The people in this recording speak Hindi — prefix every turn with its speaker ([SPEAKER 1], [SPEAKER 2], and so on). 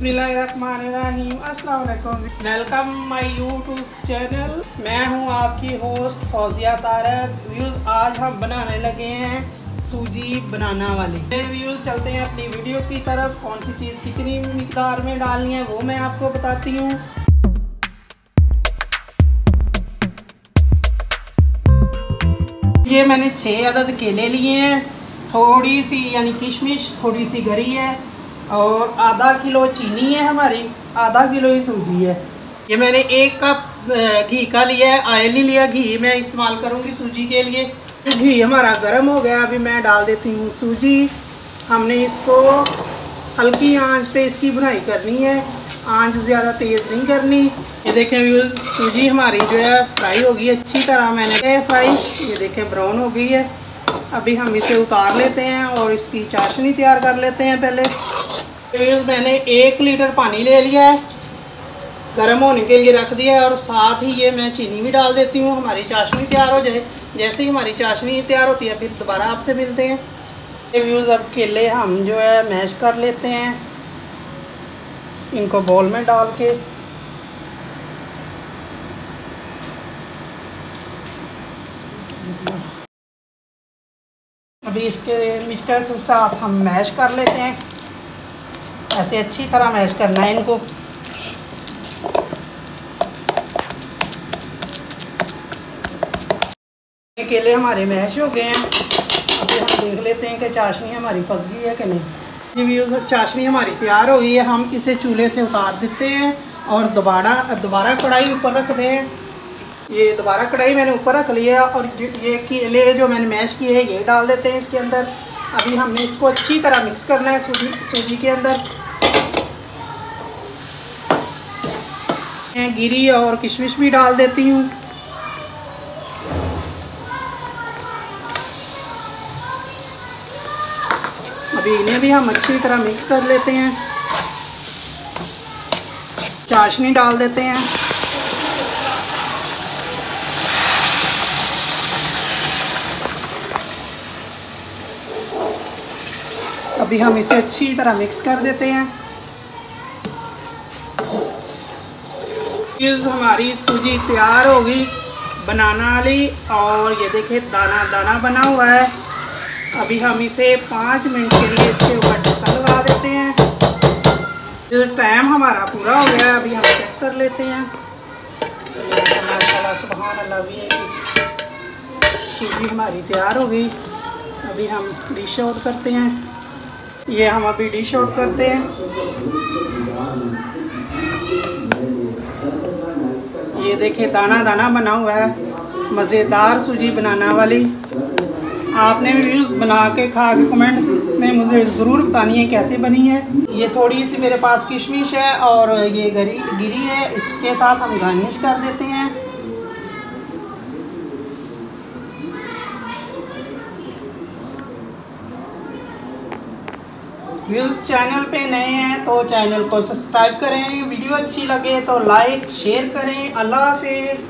[SPEAKER 1] बिस्मिल्लाहिर्रहमानिर्रहीम, अस्सलाम वालेकुम। Welcome my YouTube channel. मैं हूं आपकी होस्ट फौजिया तारक। व्यूज़ आज हम बनाने लगे हैं सूजी बनाना वाले। व्यूज़ चलते हैं अपनी वीडियो की तरफ। कौन सी चीज़ कितनी मिकदार में डालनी है वो मैं आपको बताती हूँ। ये मैंने 6 अदद केले लिए हैं, थोड़ी सी यानी किशमिश, थोड़ी सी गरी है और आधा किलो चीनी है हमारी, आधा किलो ही सूजी है। ये मैंने 1 कप घी का लिया है, ऑयल नहीं लिया, घी मैं इस्तेमाल करूँगी सूजी के लिए। घी हमारा गर्म हो गया, अभी मैं डाल देती हूँ सूजी। हमने इसको हल्की आंच पे इसकी भुनाई करनी है, आंच ज़्यादा तेज़ नहीं करनी। ये देखें व्यूज़, सूजी हमारी जो है फ्राई होगी अच्छी तरह, मैंने फ्राई, ये देखें ब्राउन हो गई है। अभी हम इसे उतार लेते हैं और इसकी चाशनी तैयार कर लेते हैं। पहले मैंने 1 लीटर पानी ले लिया है, गर्म होने के लिए रख दिया है और साथ ही ये मैं चीनी भी डाल देती हूँ। हमारी चाशनी तैयार हो जाए, जैसे ही हमारी चाशनी तैयार होती है फिर दोबारा आपसे मिलते हैं। ये व्यूज़ अब केले हम जो है मैश कर लेते हैं, इनको बाउल में डाल के। अभी इसके मिक्सचर के साथ हम मैश कर लेते हैं, ऐसे अच्छी तरह मैश करना है इनको। केले हमारे मैश हो गए हैं, अभी हम देख लेते हैं कि चाशनी हमारी पक गई है कि नहीं। ये व्यूज़ चाशनी हमारी तैयार हो गई है, हम इसे चूल्हे से उतार देते हैं और दोबारा कढ़ाई ऊपर रखते हैं। ये दोबारा कढ़ाई मैंने ऊपर रख लिया और ये केले जो मैंने मैश किए हैं ये डाल देते हैं इसके अंदर। अभी हमने इसको अच्छी तरह मिक्स करना है सूजी के अंदर। मैं गिरी और किशमिश भी डाल देती हूँ। अभी इन्हें भी हम अच्छी तरह मिक्स कर लेते हैं। चाशनी डाल देते हैं। अभी हम इसे अच्छी तरह मिक्स कर देते हैं। हमारी सूजी तैयार होगी बनाना वाली और ये देखिए दाना दाना बना हुआ है। अभी हम इसे 5 मिनट के लिए इसके ऊपर ढक्कन लगा देते हैं। जो टाइम हमारा पूरा हो गया, अभी हम चेक कर लेते हैं। माशाल्लाह सुभान अल्लाह, भी सूजी हमारी तैयार हो गई। अभी हम डिश आउट करते हैं। ये हम अभी डिश आउट करते हैं। ये देखिए दाना दाना बना हुआ है, मज़ेदार सूजी बनाना वाली। आपने भी व्यूज़ बना के खा के कमेंट में मुझे ज़रूर बतानी है कैसी बनी है। ये थोड़ी सी मेरे पास किशमिश है और ये गिरी है, इसके साथ हम गार्निश कर देते हैं। व्यूज़ चैनल पे नए हैं तो चैनल को सब्सक्राइब करें, वीडियो अच्छी लगे तो लाइक शेयर करें। अल्लाह हाफिज़।